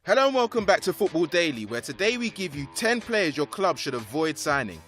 Hello and welcome back to Football Daily, where today we give you 10 players your club should avoid signing.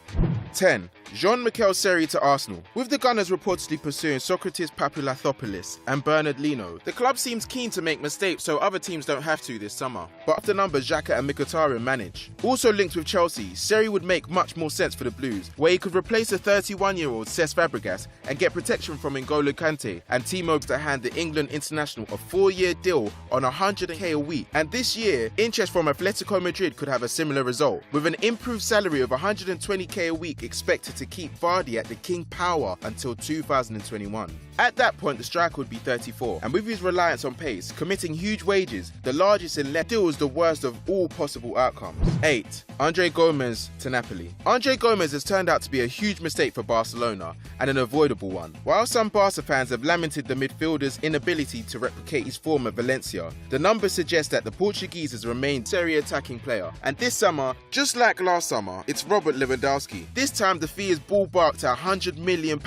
10. Jean-Michel Seri to Arsenal. With the Gunners reportedly pursuing Socrates Papaulathopoulos and Bernard Leno, the club seems keen to make mistakes so other teams don't have to this summer. But after numbers Xhaka and Mkhitaryan manage. Also linked with Chelsea, Seri would make much more sense for the Blues, where he could replace the 31-year-old Cesc Fabregas and get protection from N'Golo Kante and Timo to hand the England international a 4-year deal on $100k a week. And this year, interest from Atletico Madrid could have a similar result, with an improved salary of $120k a week expected to keep Vardy at the king power until 2021. At that point, the striker would be 34, and with his reliance on pace, committing huge wages, the largest in left, still is the worst of all possible outcomes. 8. Andre Gomes to Napoli. Andre Gomes has turned out to be a huge mistake for Barcelona, and an avoidable one. While some Barca fans have lamented the midfielder's inability to replicate his form at Valencia, the numbers suggest that the Portuguese has remained a serious attacking player. And this summer, just like last summer, it's Robert Lewandowski. This time the fee is ballparked at £100 million,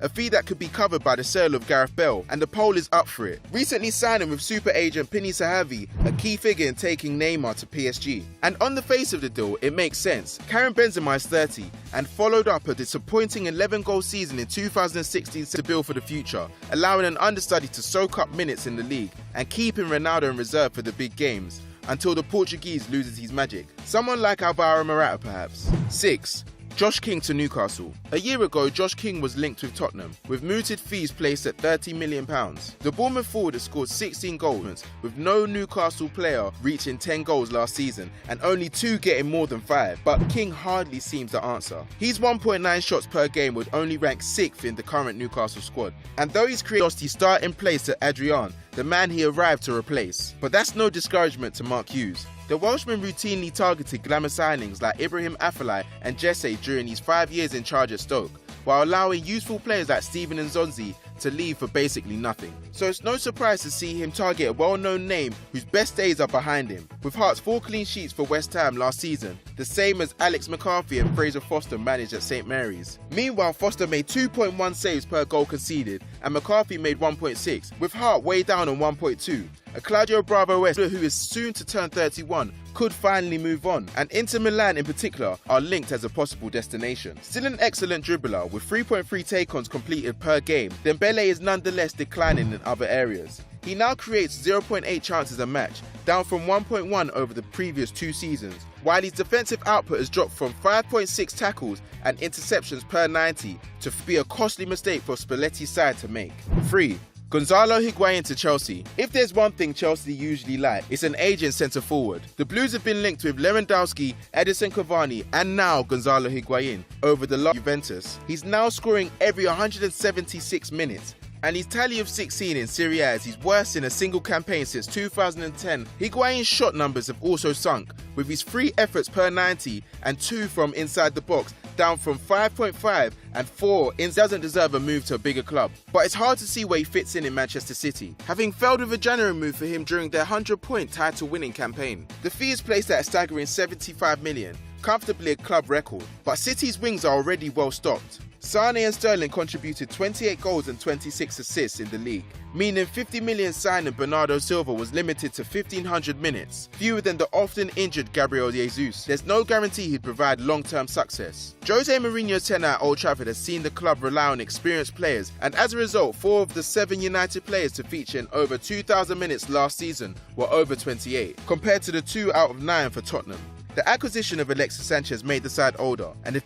a fee that could be covered by the sale of Gareth Bale, and the poll is up for it. Recently signing with super agent Pini Sahavi, a key figure in taking Neymar to PSG. And on the face of the deal, it makes sense. Karim Benzema is 30 and followed up a disappointing 11-goal season in 2016 to build for the future, allowing an understudy to soak up minutes in the league and keeping Ronaldo in reserve for the big games until the Portuguese loses his magic. Someone like Alvaro Morata perhaps. 6. Josh King to Newcastle. A year ago, Josh King was linked with Tottenham, with mooted fees placed at £30 million. The Bournemouth forward has scored 16 goals, with no Newcastle player reaching 10 goals last season, and only 2 getting more than 5, but King hardly seems the answer. His 1.9 shots per game would only rank 6th in the current Newcastle squad, and though he's lost his starting place to Adrian, the man he arrived to replace. But that's no discouragement to Mark Hughes. The Welshman routinely targeted glamour signings like Ibrahim Afellay and Jesse during his 5 years in charge at Stoke, while allowing useful players like Steven Nzonzi to leave for basically nothing. So it's no surprise to see him target a well-known name whose best days are behind him, with Hearts 4 clean sheets for West Ham last season, the same as Alex McCarthy and Fraser Foster managed at St Mary's. Meanwhile, Foster made 2.1 saves per goal conceded and McCarthy made 1.6, with Hart way down on 1.2. A Claudio Bravo West, who is soon to turn 31, could finally move on, and Inter Milan in particular are linked as a possible destination. Still an excellent dribbler with 3.3 take-ons completed per game, Dembele is nonetheless declining in other areas. He now creates 0.8 chances a match, down from 1.1 over the previous 2 seasons, while his defensive output has dropped from 5.6 tackles and interceptions per 90 to be a costly mistake for Spalletti's side to make. 3. Gonzalo Higuain to Chelsea. If there's one thing Chelsea usually like, it's an aging centre-forward. The Blues have been linked with Lewandowski, Edison Cavani and now Gonzalo Higuain over the last Juventus. He's now scoring every 176 minutes. And his tally of 16 in Serie A is his worst in a single campaign since 2010. Higuain's shot numbers have also sunk, with his 3 efforts per 90 and 2 from inside the box down from 5.5 and 4. Doesn't deserve a move to a bigger club. But it's hard to see where he fits in Manchester City, having failed with a January move for him during their 100-point title-winning campaign. The fee is placed at a staggering £75 million, comfortably a club record, but City's wings are already well stocked. Sane and Sterling contributed 28 goals and 26 assists in the league, meaning $50 million signing Bernardo Silva was limited to 1,500 minutes, fewer than the often injured Gabriel Jesus. There's no guarantee he'd provide long-term success. Jose Mourinho's tenure at Old Trafford has seen the club rely on experienced players, and as a result, 4 of the 7 United players to feature in over 2,000 minutes last season were over 28, compared to the 2 out of 9 for Tottenham. The acquisition of Alexis Sanchez made the side older, and if